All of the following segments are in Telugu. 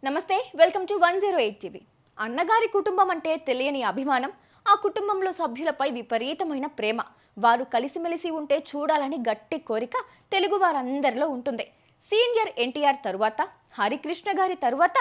నమస్తే, వెల్కమ్ టు 108 టీవీ. అన్నగారి కుటుంబం అంటే తెలియని అభిమానం, ఆ కుటుంబంలో సభ్యులపై విపరీతమైన ప్రేమ, వారు కలిసిమెలిసి ఉంటే చూడాలని గట్టి కోరిక తెలుగు వారందరిలో ఉంటుంది. సీనియర్ ఎన్టీఆర్ తరువాత, హరికృష్ణ గారి తరువాత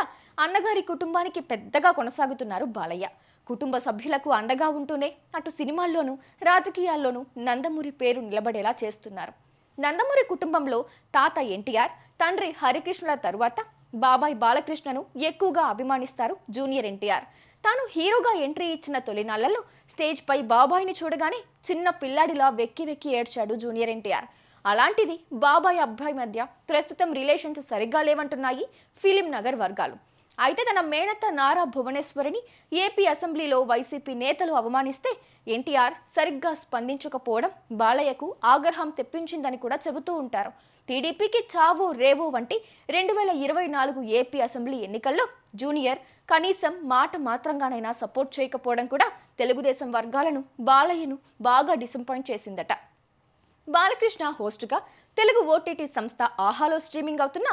అన్నగారి కుటుంబానికి పెద్దగా కొనసాగుతున్నారు బాలయ్య. కుటుంబ సభ్యులకు అండగా ఉంటూనే అటు సినిమాల్లోనూ రాజకీయాల్లోనూ నందమూరి పేరు నిలబడేలా చేస్తున్నారు. నందమూరి కుటుంబంలో తాత ఎన్టీఆర్, తండ్రి హరికృష్ణుల తరువాత బాబాయ్ బాలకృష్ణను ఎక్కువగా అభిమానిస్తారు జూనియర్ ఎన్టీఆర్. తాను హీరోగా ఎంట్రీ ఇచ్చిన తొలినాళ్లలో స్టేజ్ పై బాబాయ్ని చూడగానే చిన్న పిల్లాడిలా వెక్కి వెక్కి ఏడ్చాడు జూనియర్ ఎన్టీఆర్. అలాంటిది బాబాయ్ అబ్బాయి మధ్య ప్రస్తుతం రిలేషన్స్ సరిగ్గా లేవంటున్నాయి ఫిలిం నగర్ వర్గాలు. అయితే తన మేనత్త నారా భువనేశ్వరిని ఏపీ అసెంబ్లీలో వైసీపీ నేతలు అవమానిస్తే ఎన్టీఆర్ సరిగ్గా స్పందించకపోవడం బాలయ్యకు ఆగ్రహం తెప్పించిందని కూడా చెబుతూ ఉంటారు. టీడీపీకి చావో రేవో వంటి 2024 ఏపీ అసెంబ్లీ ఎన్నికల్లో జూనియర్ కనీసం మాట మాత్రంగానైనా సపోర్ట్ చేయకపోవడం కూడా తెలుగుదేశం వర్గాలను, బాలయ్యను బాగా డిసప్పాయింట్ చేసిందట. బాలకృష్ణ హోస్టుగా తెలుగు ఓటీటీ సంస్థ ఆహాలో స్ట్రీమింగ్ అవుతున్న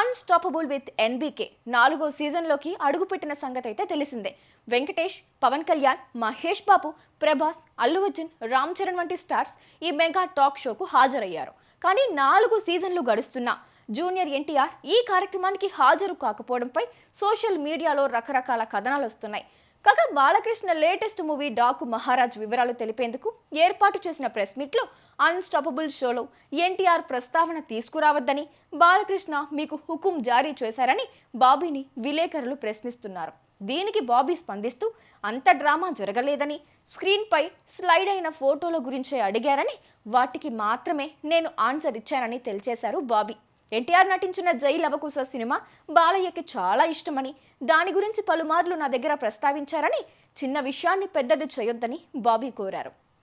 అన్స్టాపబుల్ విత్ ఎన్బీకే 4వ సీజన్లోకి అడుగుపెట్టిన సంగతి అయితే తెలిసిందే. వెంకటేష్, పవన్ కళ్యాణ్, మహేష్ బాబు, ప్రభాస్, అల్లు అర్జున్, రామ్ చరణ్ వంటి స్టార్స్ ఈ మెగా టాక్ షోకు హాజరయ్యారు. కానీ 4 సీజన్లు గడుస్తున్నా జూనియర్ ఎన్టీఆర్ ఈ కార్యక్రమానికి హాజరు కాకపోవడంపై సోషల్ మీడియాలో రకరకాల కథనాలు వస్తున్నాయి. కాగా బాలకృష్ణ లేటెస్ట్ మూవీ డాకు మహారాజ్ వివరాలు తెలిపేందుకు ఏర్పాటు చేసిన ప్రెస్ మీట్లో అన్స్టాపబుల్ షోలో ఎన్టీఆర్ ప్రస్తావన తీసుకురావద్దని బాలకృష్ణ మీకు హుకుం జారీ చేశారని బాబీని విలేకరులు ప్రశ్నిస్తున్నారు. దీనికి బాబీ స్పందిస్తూ అంత డ్రామా జరగలేదని, స్క్రీన్ పై స్లైడ్ అయిన ఫోటోల గురించే అడిగారని, వాటికి మాత్రమే నేను ఆన్సర్ ఇచ్చానని తెలియజేశారు బాబీ. ఎన్టీఆర్ నటించిన జై లవకుశ సినిమా బాలయ్యకి చాలా ఇష్టమని, దాని గురించి పలుమార్లు నా దగ్గర ప్రస్తావించారని, చిన్న విషయాన్ని పెద్దది చేయొద్దని బాబీ కోరారు.